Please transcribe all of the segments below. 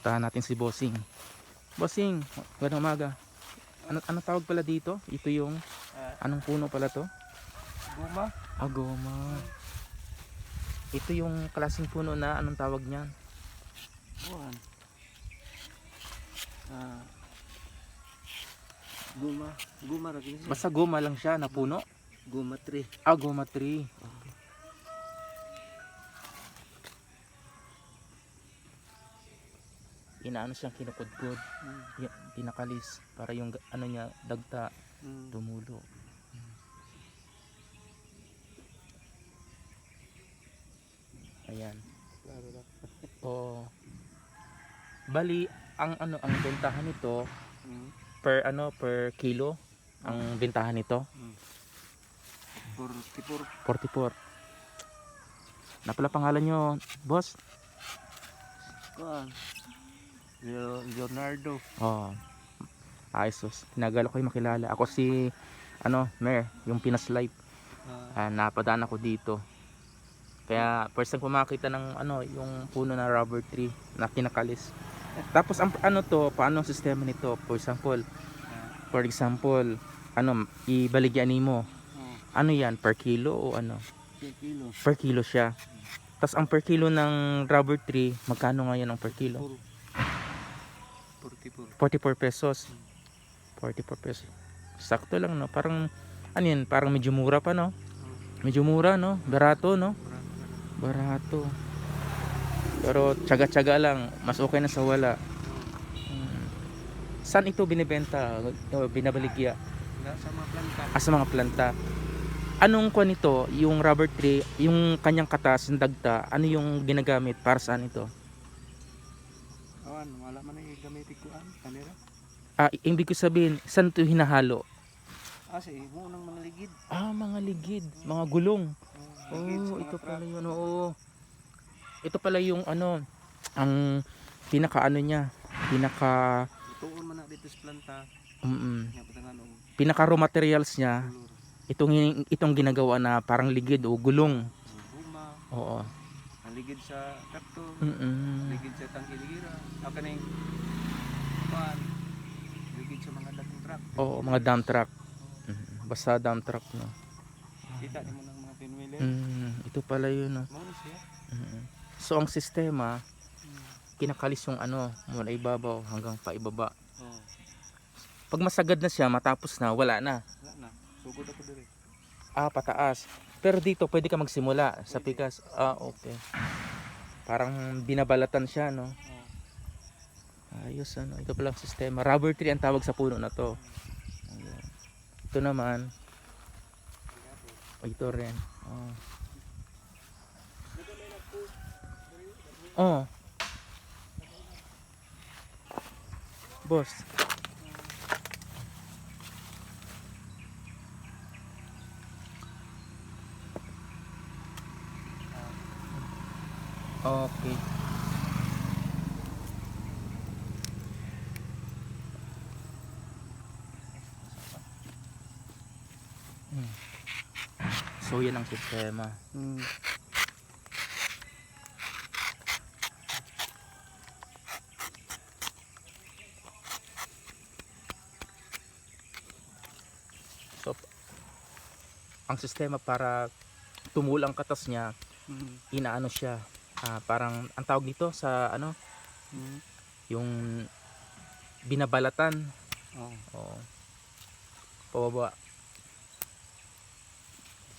Puntahan natin si Bossing. Bossing, magandang umaga. Ano tawag pala dito? Ito yung anong puno pala to? Guma. Goma. Ito yung klaseng puno na anong tawag niyan? Buwan. Guma. Guma rin siya. Basta goma lang siya na puno. Guma tree. Goma tree. Inaano siyang kinukudkod, pinakalis para yung ano niya dagta tumulo. Ayan. Oh. Bali ang ang bentahan nito per kilo ang bentahan nito. 44. 44. Na pala pangalan nyo, boss? Kuan. Leonardo. Ayos. Tinagala ko yung makilala. Ako si Mer, yung Pinas Life. Napadaan ako dito. Kaya first time ko makita ng yung puno na rubber tree na kinakalis. Tapos ang paano ang sistema nito? For example, ibaligyan mo. Ano yan? Per kilo o ano? Per kilo. Per kilo siya. Tapos ang per kilo ng rubber tree, magkano ngayon ang per kilo? 44 pesos. 44 pesos. Sakto lang, no? Parang parang medyo mura pa, no? Medyo mura, no? Barato, no? Barato. Pero tiyaga-tiyaga lang, mas okay na sa wala. Saan ito binibenta? Binabaligya? Sa mga planta. Sa mga planta. Anong kuha nito? Yung rubber tree, yung kanyang katas, yung dagta, ano yung ginagamit? Para saan ito? Wala man ay gamitin ko kanila. Ibig ko sabihin, saan ito hinahalo? Sa munang mga ligid. Mga ligid, mga gulong. Ito pala yun. Ito pala yung ang pinaka niya, tuon man na dito sa planta. Pinaka raw materials niya, itong ginagawa na parang ligid o gulong. Guma. Oo. Ang ligid sa karton. Ligid sa tangkiligira. Kaning kuan. Ligid sa mga dating truck. Mga dump truck. Basta dump truck, no. Kita mo ng mga pinwheeler. Ito pala yun, no. So ang sistema, kinakalis yung mula ibabaw hanggang paibaba. Pag masagad na siya, matapos na, wala na. Wala na. Sugod ako dire. Pataas. Pero dito pwede ka magsimula sa pikas. Okay. Parang binabalatan siya, no. Ayos, ito pala ang sistema. Rubber tree ang tawag sa puno na to. Ayan. Ito naman. Ito rin. Boss. Okay. So yan ang sistema. So ang sistema para tumulang katas niya, inaano siya, parang ang tawag dito sa yung binabalatan. Pababa.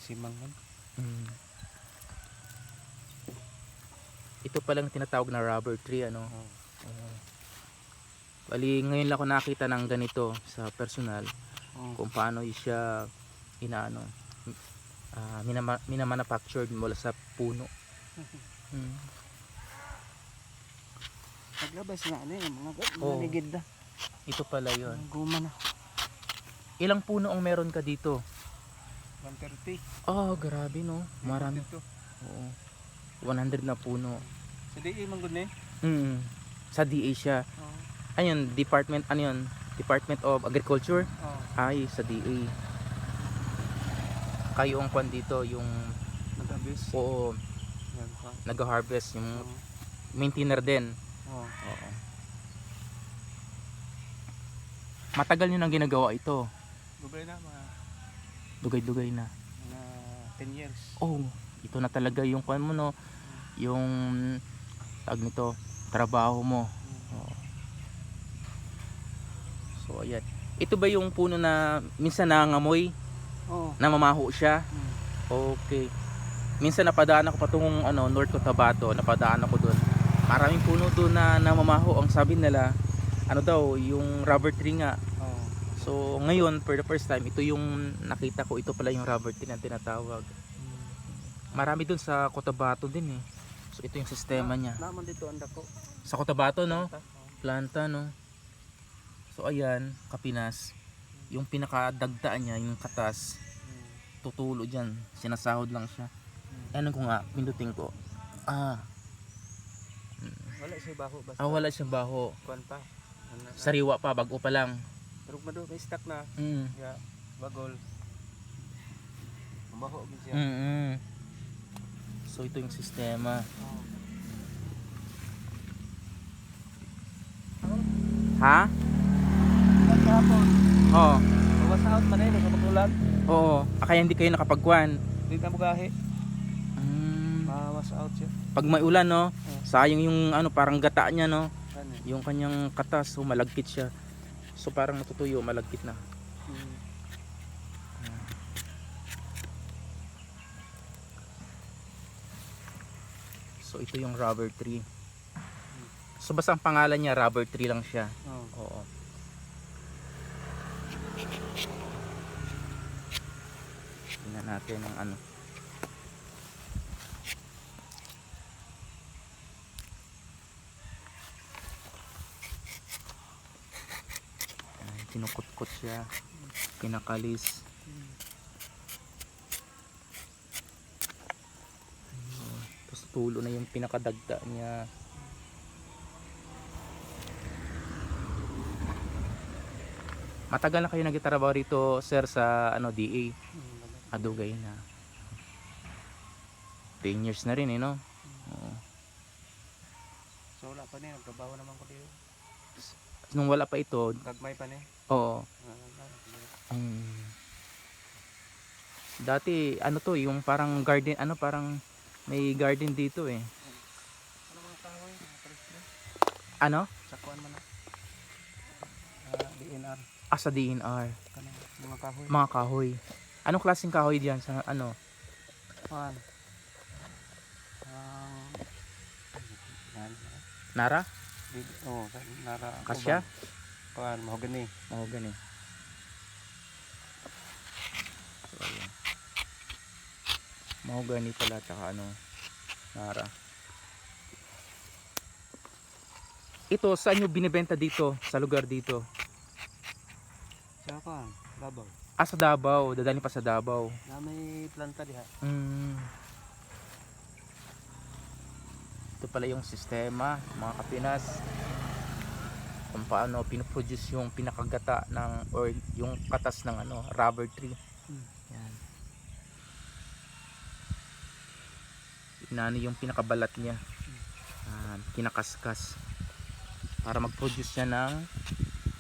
Simangan. Ito palang tinatawag na rubber tree, Bali ngayon lang ako nakita ng ganito sa personal, kung paano siya minamanufactured mula sa puno. Paglabas na mga ligid na. Ito pala yun. Guma na. Ilang puno ang meron ka dito? 130. Grabe, no? Marami. Oo. 100 na puno. Sa DA man gud ni? Sa DA siya. Ayun, department Department of Agriculture. Ay, sa DA. Kayo ang kwan dito, yung nag-harvest. nag-harvest, yung maintainer din. Oo. Matagal nyo nang ginagawa ito. Dugay na, mga Dugay-dugay na. 10 years. Oh, ito na talaga yung kwan mo, no? Yung tag nito, trabaho mo. Oo. So ayan. Ito ba yung puno na minsan nangangamoy, Oo. namamaho siya? Okay. Minsan napadaan ako patungong North Cotabato, napadaan ako doon. Maraming puno doon na namamaho. Ang sabi nila, daw, yung rubber tree nga. Oo. So ngayon, for the first time, ito yung nakita ko, ito pala yung rubber tree na tinatawag. Marami doon sa Cotabato din eh. So ito yung sistema niya. Naman dito ang dako. Sa Cotabato, no? Planta, no? So ayan, Kapinas. Yung pinakadagdaan niya, yung katas, tutulo dyan. Sinasahod lang siya. Ano ko nga, pindutin ko. Wala siya baho basta. Wala siyang baho. Kuan pa. Sariwa pa, bago pa lang. Pero mado may stock na. Ya, bagol. Mabaho gid siya. So ito yung sistema. Ha? Kahapon. Oo. Bawas out man sa matulog. Oo. Kaya hindi kayo nakapagkuhan. Di ka mugahi. Bawas out siya. Pag may ulan, no? Sayang yung parang gata niya, no? Ano? Yung kanyang katas, so malagkit siya. So parang natutuyo, malagkit na. So ito yung rubber tree. So basta ang pangalan niya, rubber tree lang siya. Oo. Tingnan natin ang kinukut-kut siya, kinakalis. Tapos tulo na yung pinakadagda niya. Matagal na kayo nagtatrabaho rito, sir, sa DA? Dugay na. 10 years na rin, no? Oo. So wala pa niya, nagtrabaho naman ko dito. Nung wala pa ito, Gagmay pa niya. oo. Dati to, yung parang garden, parang may garden dito eh. Ano mga kahoy? Ano? Sa kuan man na. DNR. Sa DNR. Kanang mga kahoy. Mga kahoy. Anong klaseng kahoy diyan sa Kuan. Nara? Nara. Kasya? Kuan, mahogany. Mahogany. So, ayan. Mahogany pala, tsaka Nara. Ito, saan nyo binibenta dito? Sa lugar dito? Sa kuan, Davao. Sa Davao. Dadalhin pa sa Davao. Na may planta diha. Ito pala yung sistema, mga Kapinas, kung paano pinoproduce yung pinakagata or yung katas ng rubber tree. Yan. Inano yung pinakabalat niya, kinakaskas para mag-produce siya ng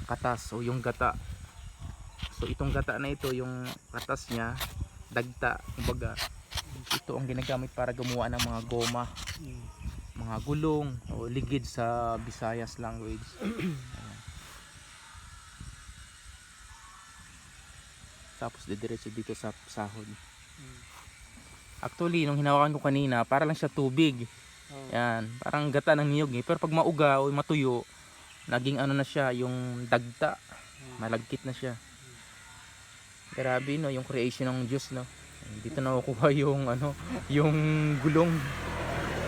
katas o yung gata. So itong gata na ito, yung katas niya, dagta, kumbaga ito ang ginagamit para gumawa ng mga goma, mga gulong o ligid sa Visayas language. Tapos didiretso dito sa sahod. Actually, nung hinawakan ko kanina, para lang siya tubig. Yan, parang gata ng niyog eh. Pero pag mauga o matuyo, naging na siya, yung dagta. Malagkit na siya. Grabe, no, yung creation ng Diyos, no. Dito nakukuha yung yung gulong.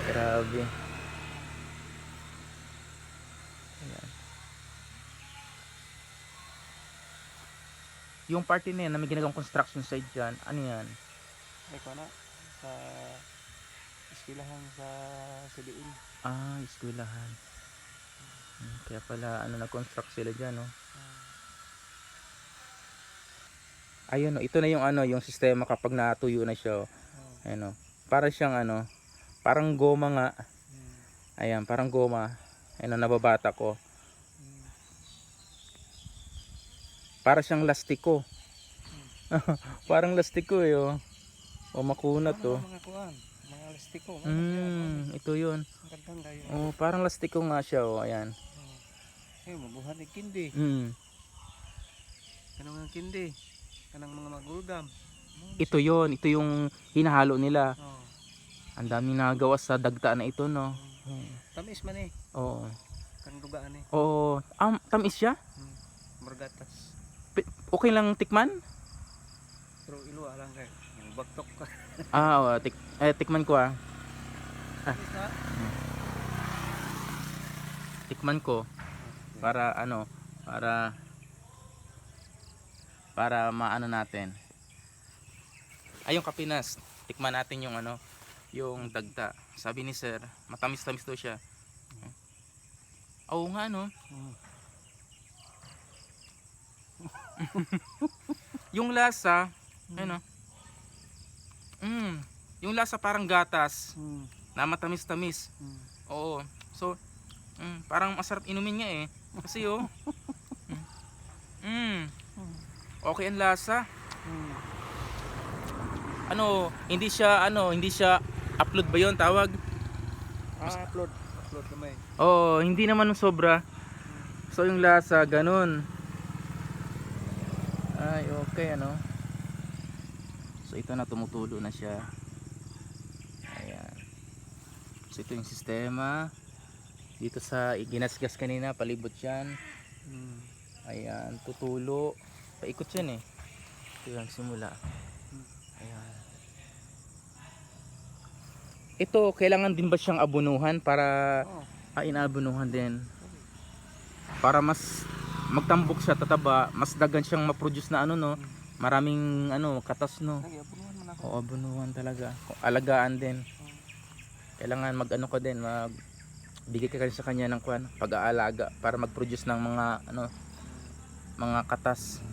Grabe. Ayan. Yung party na yan na may ginagawang construction site dyan, ano yan? Ay ko na sa eskwelahan sa CDN. Eskwelahan. Kaya pala nag-construct sila dyan, no. Ayun, no, ito na yung yung sistema kapag natuyo na siya. Ayun, no. Para siyang parang goma nga. Ayan, parang goma. Ayun, nababata ko. Para siyang lastiko. Parang lastiko eh, oh. O makunat oh. Mga kuan, mga lastiko. Mga Ito yun. ang gandang dayo. Oh, parang lastiko nga siya oh, ayan. Mabuhan ni kindi. Kanang mga kindi. Kanang mga magudam. Ito yun, ito yung hinahalo nila. Oh. Ang daming nagawa sa dagta na ito, no? Tamis man eh. Oo. Kanang dugaan eh. Oo. Tamis siya? Margatas. Okay lang tikman? Pero ilo lang kay. Yung bagtok ka. Oo, tikman ko ah. Tamis na. Tikman ko para ano, para maano natin. Ay, yung kapinas. Tikman natin yung ano, yung dagta. Sabi ni sir, matamis-tamis daw siya. Oo nga no. Yung lasa, ano? Yung lasa parang gatas na matamis-tamis. Oo. So, parang masarap inumin nga eh. Kasi oh. Okay ang lasa. Hindi siya upload ba 'yon tawag? Upload kamay. Oo, hindi naman sobra. So yung lasa ganun. Ay, okay ano. So ito na, tumutulo na siya. Ayan. So ito yung sistema. Dito sa ginasgas kanina, palibot yan. Ayan, tutulo. Paikot yan eh. Ito yung simula. Ayan. Ito, kailangan din ba siyang abunuhan para inaabunuhan din? Para mas magtambok siya, tataba, mas dagan siyang ma-produce na ano no. Maraming ano, katas no. Abunuhan man ako. O abunuhan talaga. Alagaan din. Kailangan mag-ano ka din, bigay ka sa kanya ng pag-aalaga para mag-produce ng mga ano, mga katas.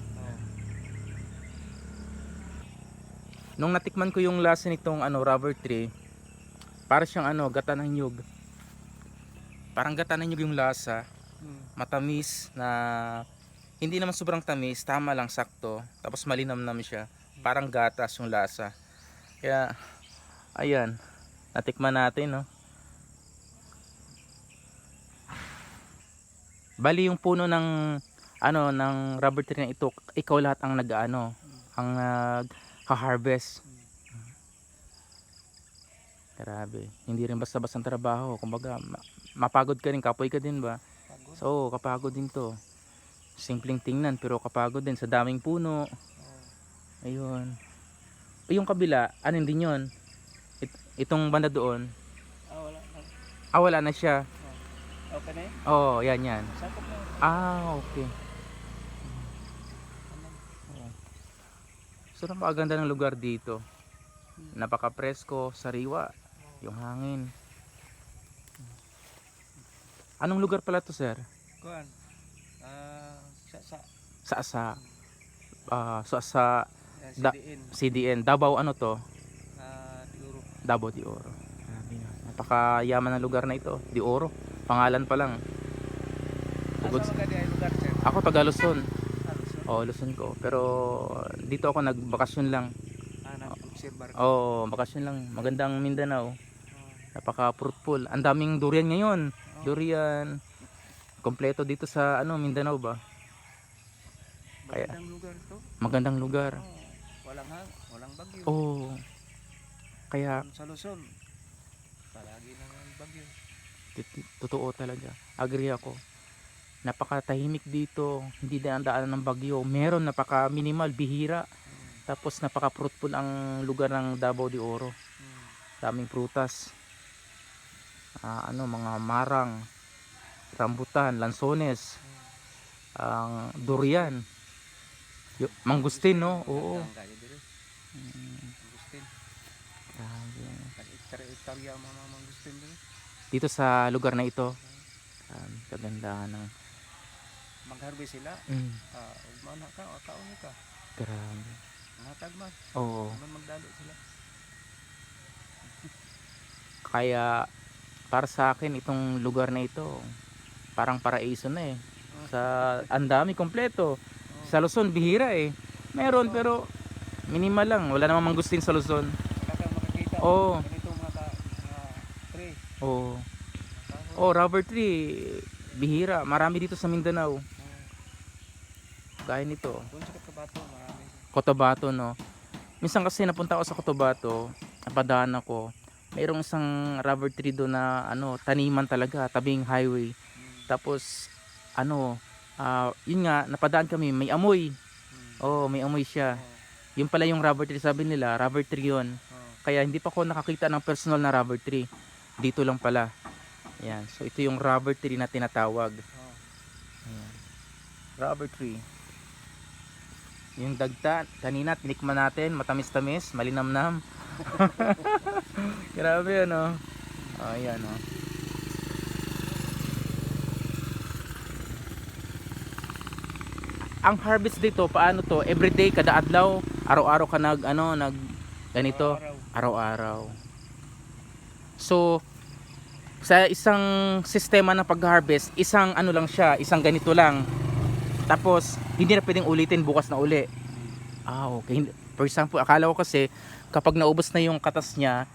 Nung natikman ko yung lasa nitong ano, rubber tree, para siyang ano, gata ng nyug. Parang gata ng nyug yung lasa. Matamis na hindi naman sobrang tamis, tama lang, sakto. Tapos malinamnam siya. Parang gatas yung lasa. Kaya ayan, natikman natin no. Bali yung puno ng ano, ng rubber tree na ito, ikaw lahat ang nag-ano, ang nag-harvest. Grabe, hindi rin basta-basta ang trabaho. Kumbaga, mapagod ka rin, kapoy ka din ba? So, kapagod din to. Simpleng tingnan, pero kapagod din sa daming puno. Ayun. Yung kabila, ano din yun? Itong banda doon. Wala na. Wala na siya. Okay na eh? Oo, yan. Sakop na. Okay. So, napakaganda ng lugar dito. Napaka-presko, sariwa. Yung hangin. Anong lugar pala to, sir? Kuan. Sa CDN. Davao ano to? Siguro. Davao de Oro. Grabe na. Napakayaman ng lugar na ito. De Oro. Pangalan pa lang. Asa mga di ay lugar, sir? Ako taga Luzon. Luzon? Oo, Luzon ko. Pero dito ako nagbakasyon lang. Nag-observe. Bakasyon lang. Magandang Mindanao. Napaka-fruitful. Ang daming durian ngayon. Durian. Kompleto dito sa ano, Mindanao ba? Magandang lugar to. Magandang lugar. Walang bagyo. Kaya Sa Luzon, palagi nang bagyo. totoo talaga. Agree ako. Napakatahimik dito. Hindi daan-daan ng bagyo. Meron napaka-minimal, bihira. Tapos napaka-fruitful ang lugar ng Davao de Oro. Daming prutas. Mga marang, rambutan, lansones, ang durian, mangustin, no? Oo. Mangustin. Italya mga mangustin din. Dito sa lugar na ito, kagandahan ng mag-harvest sila. Ugmana ka o taon ka. Grabe. Matag man. Oo. Magdalo sila. Kaya para sa akin itong lugar na ito parang paraiso na eh. Ang dami kompleto. Sa Luzon, bihira eh. Meron pero minimal lang. Wala namang mangustin sa Luzon. Wala kang makakita. Oo. Ganito mga tree. Oo. Oh, rubber tree. Bihira. Marami dito sa Mindanao. Gaya nito. Doon sa Cotabato, marami. Cotabato, no. Minsan kasi napunta ako sa Cotabato, napadaan ako. Mayroong isang rubber tree doon na ano, taniman talaga, tabing highway. Tapos ano, yun nga, napadaan kami, may amoy. Oh, may amoy siya. Yun pala yung rubber tree, sabi nila, rubber tree yun. Kaya hindi pa ako nakakita ng personal na rubber tree. Dito lang pala. Ayan. So ito yung rubber tree na tinatawag. Ayan. Rubber tree. Yung dagta, kanina tinikman natin, matamis-tamis, malinamnam. Grabe ano. Oh, ayan oh. Ang harvest dito, paano to? Everyday, kada adlaw, araw-araw ka nag ganito, araw-araw. So sa isang sistema ng pag-harvest, isang ano lang siya, isang ganito lang. Tapos hindi na pwedeng ulitin bukas na uli. Okay. For example, akala ko kasi kapag naubos na yung katas niya,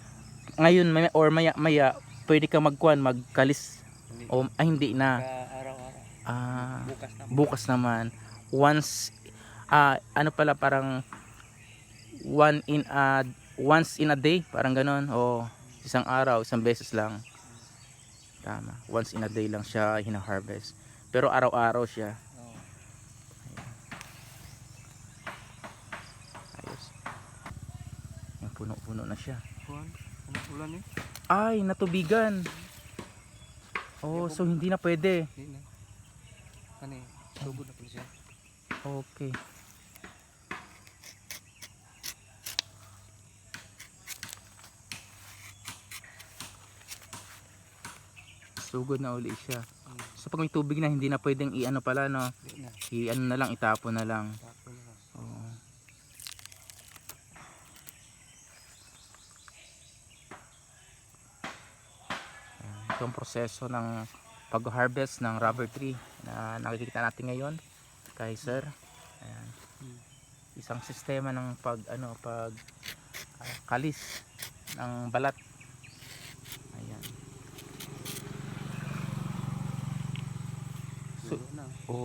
ngayon or maya pwede ka magkalis. O hindi na. Araw-araw. Bukas naman. Once ano pala, parang once in a day, parang ganon. O isang araw, isang beses lang. Tama. Once in a day lang siya hina-harvest. Pero araw-araw siya. Ayos. Yung puno-puno na siya. Ulan eh. Ay, natubigan. Oh, so hindi na pwede. Hindi na. Ano eh, sugod na pala siya. Okay. Sugod na uli siya. So pag may tubig na, hindi na pwedeng i-ano pala, no? Hindi na. I-ano na lang, itapon na lang. Tapos na. Oo. Ito ang proseso ng pag-harvest ng rubber tree na nakikita natin ngayon kay sir. Ayan. Isang sistema ng kalis ng balat. Ayan. So,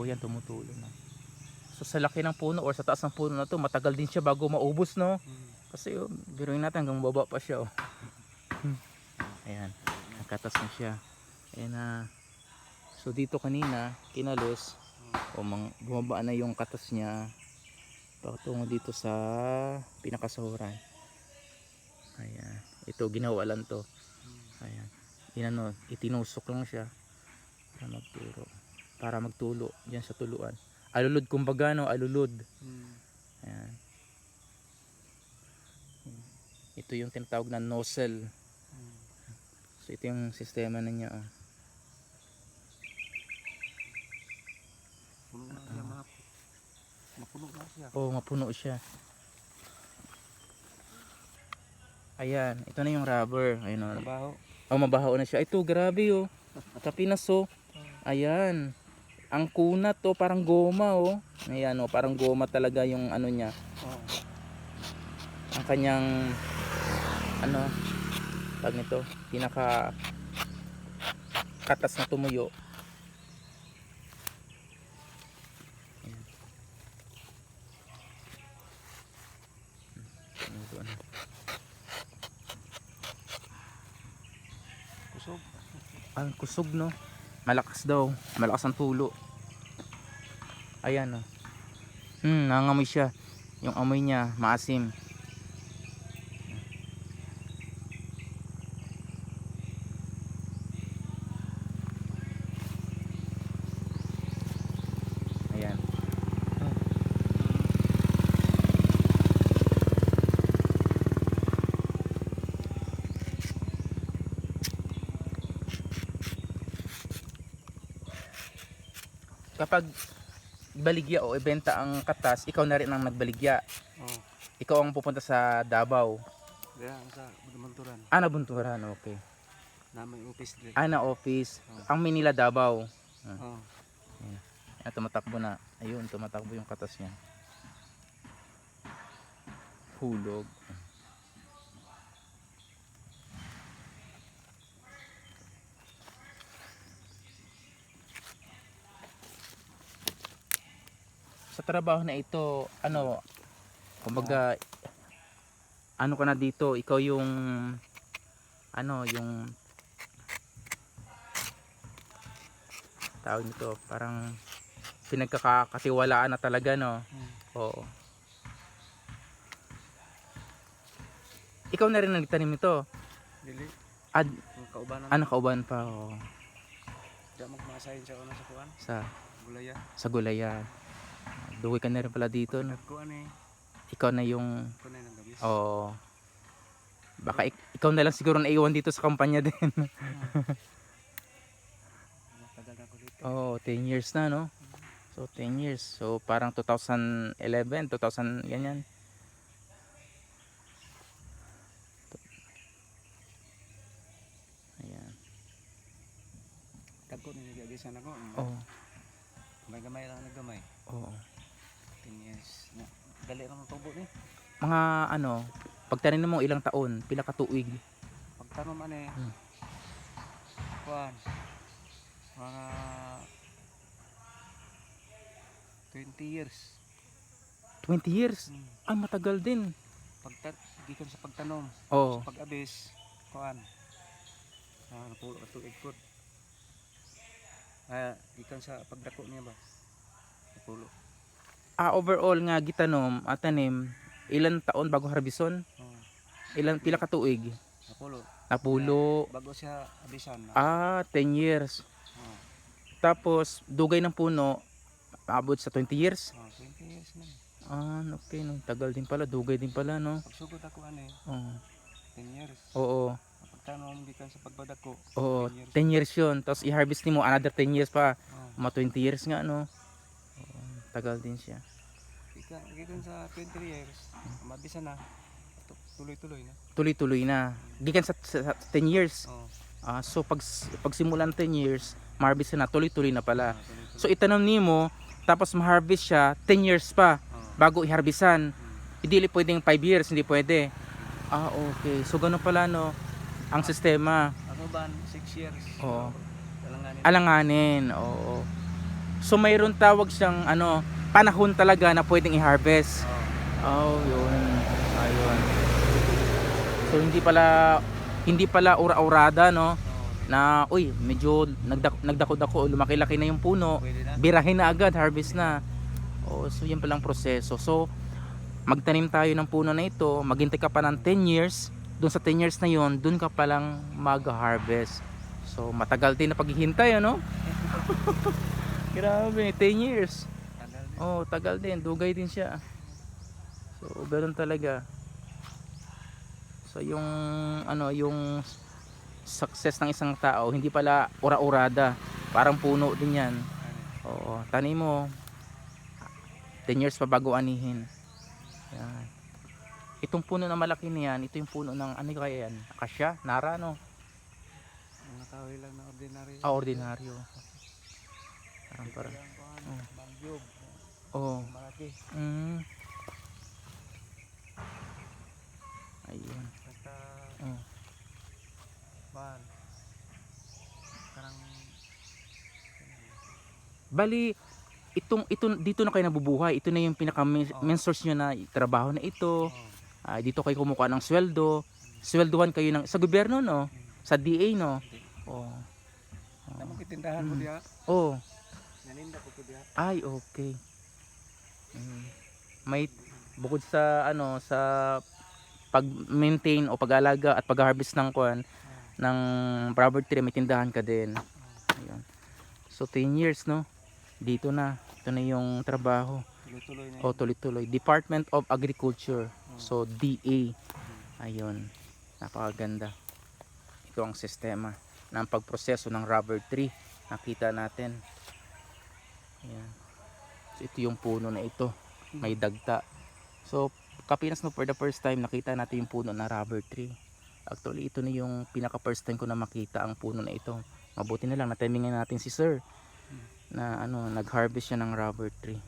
yan, tumutulo na. So sa laki ng puno or sa taas ng puno na to, matagal din siya bago maubos, no? Kasi biruin natin hanggang baba pa siya, oh. Ayan, nakatas na siya. Ayan. So dito kanina kinalos, bumaba na yung katas niya patungo dito sa pinakasahuran. Ayan, ito ginawa lang to. Ayan, itinusok lang siya para magtulo diyan sa tuluan. Alulod kumbaga, no, alulod. Ayan. Ito yung tinatawag na nozzle. So ito yung sistema na niya, oh. Mapuno na siya. Oh, mapuno siya. Ayan, ito na yung rubber. Ayun, oh. Mabaho. Oh, mabaho na siya. Ito, grabe, oh. Kapinas, oh. Ayan. Ang kunat, oh, parang goma, oh. Ayan, oh, parang goma talaga yung ano niya. Ang kanyang tag nito, pinaka katas na tumuyo. Kusog. Ang kusog, no. Malakas daw, malakas ang tulo. Ayan, oh. Nangangamoy siya. Yung amoy niya maasim. Ayan. Kapag baligya o ibenta ang katas, ikaw na rin ang nagbaligya. Ikaw ang pupunta sa Davao. Kaya sa Bunturan. Nabunturan, okay. Na may office dire. Na office. Ang Manila, Davao. tumatakbo na. Ayun, tumatakbo yung katas niya. Hulog. Sa trabaho na ito, ano, kumbaga, ano ka na dito, ikaw yung, ano, yung, tawag nito, parang, pinagkakatiwalaan na talaga, no? Oo. Ikaw na rin nagtanim nito. Dili. Ad, Ang kaubanan. kauban pa, oh. Diya magmasahin siya una sa kuan. Gulaya. Sa gulayan. Duwi ka na rin pala dito, no? Kuan eh. Ikaw na yung, Kuan ng gabi. oh, baka ikaw na lang siguro naiwan dito sa kampanya din. Matagal ako dito. Oh, 10 years na, no? So 10 years. So parang 2011, 2000 ganyan. Ayan. Tagko ni gabisan ako. Oh, Gamay lang naggamay. oh. 10 years. Dali lang ang tubo ni. Mga ano, pagtanim mo ilang taon, pila ka tuig. Pagtanom ani. Kuan. Mga 20 years. 20 years. Ah, matagal din. Gikan sa pagtanom, Oh. sa pag-abis, kuan. Napulo ka tuig pod. Gikan sa pagdako niya ba? Napulo. Ah, overall nga gitanom at tanim, ilan taon bago harbison? Oh, Ilan pila ka tuig? napulo. Napulo. Bago siya abisan. Ah, 10 years. Oh, Tapos dugay ng puno abot sa 20 years. 20 years na. Ah, okay, no. Tagal din pala, dugay din pala, no. Pagsugod ako ani, Oh. 10 years. Oo. Pagtanom gikan sa pagbadako. Oo, 10 years. 10 years 'yun. Tapos i-harvest nimo another 10 years pa. Oh, Mga 20 years nga, no. Oo, tagal din siya. gikan sa 20 years, mabisan na. Tuloy-tuloy na. Tuloy-tuloy na. Gikan sa 10 years. Oh, Ah, so pagsimulan 10 years, ma-harvest na tuloy-tuloy na pala. tuloy-tuloy. So itanom nimo, tapos ma-harvest siya 10 years pa Oh, bago i-harvestan. Hindi pwedeng 5 years, hindi pwede. Ah, okay. So ganun pala, no, ang sistema. ako ban 6 years. Oo. Dalanganin. Alanganin, oo. So mayroon tawag siyang ano, panahon talaga na pwedeng i-harvest. Oh, Oh, yun. Ayun. So hindi pala ura-urada, no, oh, na uy, medyo nagdako-dako, lumaki-laki na yung puno. pwede na. Birahin na agad, harvest na. Oh, so yan palang proseso. So magtanim tayo ng puno na ito, maghintay ka pa ng 10 years. Doon sa 10 years na yon, doon ka palang mag-harvest. So matagal din na paghihintay, ano? Grabe, 10 years. Tagal din. Oh, tagal din, dugay din siya. So ganoon talaga. So yung ano, yung success ng isang tao, hindi pala ura-urada. Parang puno din 'yan. Oo, tanim mo 10 years pa bago anihin. Yan. Itong puno na malaki niyan, ito yung puno ng ano kaya yan? Akasya, nara, no? Mga kahoy lang na ordinary. Ah, ordinaryo. Parang. Oh. Bangyog. Oh. Malaki. Ayun. Basta Oh. ban. Karang Bali, ito dito na kayo nabubuhay. Ito na yung pinaka main source nyo na trabaho na ito. Dito kayo kumukuha ng sweldo. Swelduhan kayo sa gobyerno, no? Sa DA, no? Oh. Namang kitindahan ko diha. Oh. Naninda ko diha. Ay, okay. May bukod sa ano, sa pag-maintain o pag-alaga at pag-harvest ng ng rubber tree, may tindahan ka din. Ayun. So 10 years, no? Dito na. Ito na yung trabaho. Tuloy-tuloy na. O tuloy-tuloy. Department of Agriculture. So DA. Ayun. Napakaganda. Ito ang sistema ng pagproseso ng rubber tree. Nakita natin. Ayan. So ito yung puno na ito. May dagta. So Kapinas, no, for the first time nakita natin yung puno na rubber tree. Actually ito na yung pinaka first time ko na makita ang puno na ito. Mabuti na lang natimingan natin si sir na ano, nag-harvest siya ng rubber tree.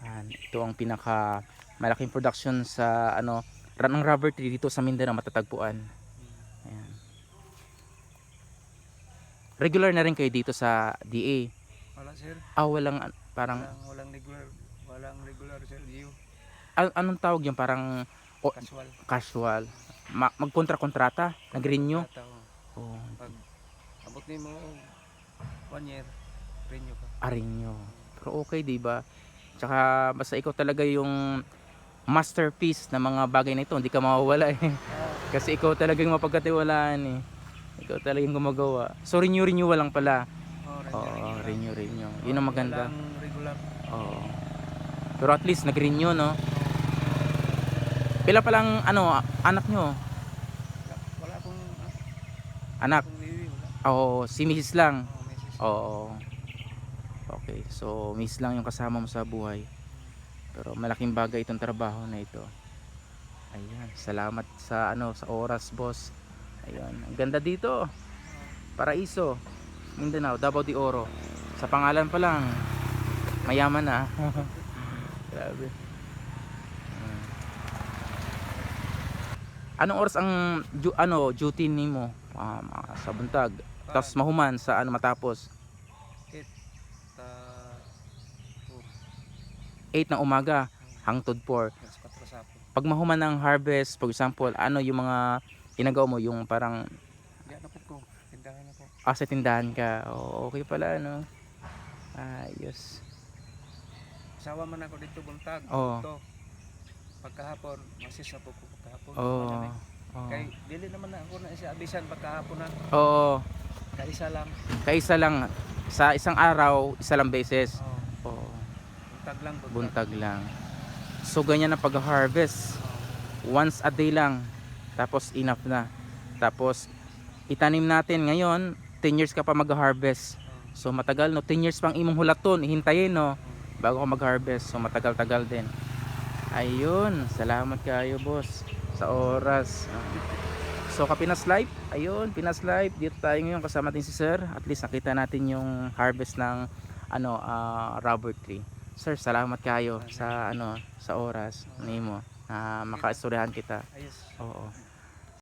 Ito ang pinaka malaking production sa ano ng rubber tree dito sa Mindanao matatagpuan. Ayan. Regular na rin kayo dito sa DA. Wala sir. Walang parang Walang regular sir. Gio. anong tawag yung parang Casual. casual. Magkontra-kontrata, nag-renew. Oh, Pag abot ni mo 1 year, renew ka. renew. Pero okay, 'di ba? Tsaka basta ikaw talaga yung masterpiece ng mga bagay na ito, hindi ka mawawala eh. Kasi ikaw talaga yung mapagkatiwalaan eh. Ikaw talaga yung gumagawa. So renewal lang pala. Oo, renew. Yun ang maganda. Walang regular. Oo. Pero at least nag-renew, no? Pila palang ano, anak nyo? Wala akong Anak? liwi, wala. Oo, si Mrs. lang. Mrs. Oo. Okay, so Mrs. lang yung kasama mo sa buhay. Pero malaking bagay itong trabaho na ito. Ayan, salamat sa ano, sa oras, boss. Ayan, ang ganda dito. Paraiso, Mindanao, Davao de Oro. Sa pangalan pa lang, mayaman na. Grabe. Anong oras ang duty nimo? Sa buntag. Tapos mahuman sa ano matapos? 8 ng umaga hangtod 4. Pag mahuman ng harvest, for example, ano yung mga ginagawa mo, yung parang Tindahan ako. sa tindahan ka. Okay pala, no? Ayos. Sawa man ako dito buntag. Oo. Ito. Pagkahapon, masis na po ko pagkahapon. Oo. Kay dili naman na ako na siya abisan pagkahapon na. Oo. Kaisa lang. Kaisa lang sa isang araw, isa lang beses. Oo. Buntag lang. Buntag lang. So ganyan ang pag-harvest. Once a day lang. Tapos enough na. Tapos itanim natin ngayon, 10 years ka pa mag-harvest. So matagal, no? 10 years pang imong hulaton, ihintayin, no? Bago ka mag-harvest. So matagal-tagal din. Ayun, salamat kayo, boss, sa oras. So Kapinas Life, ayun, Pinas Life, dito tayo ngayon kasama natin si Sir. At least nakita natin yung harvest ng rubber tree. Sir, salamat kayo sa sa oras nimo na makaistoryahan kita. Ayos. Oo.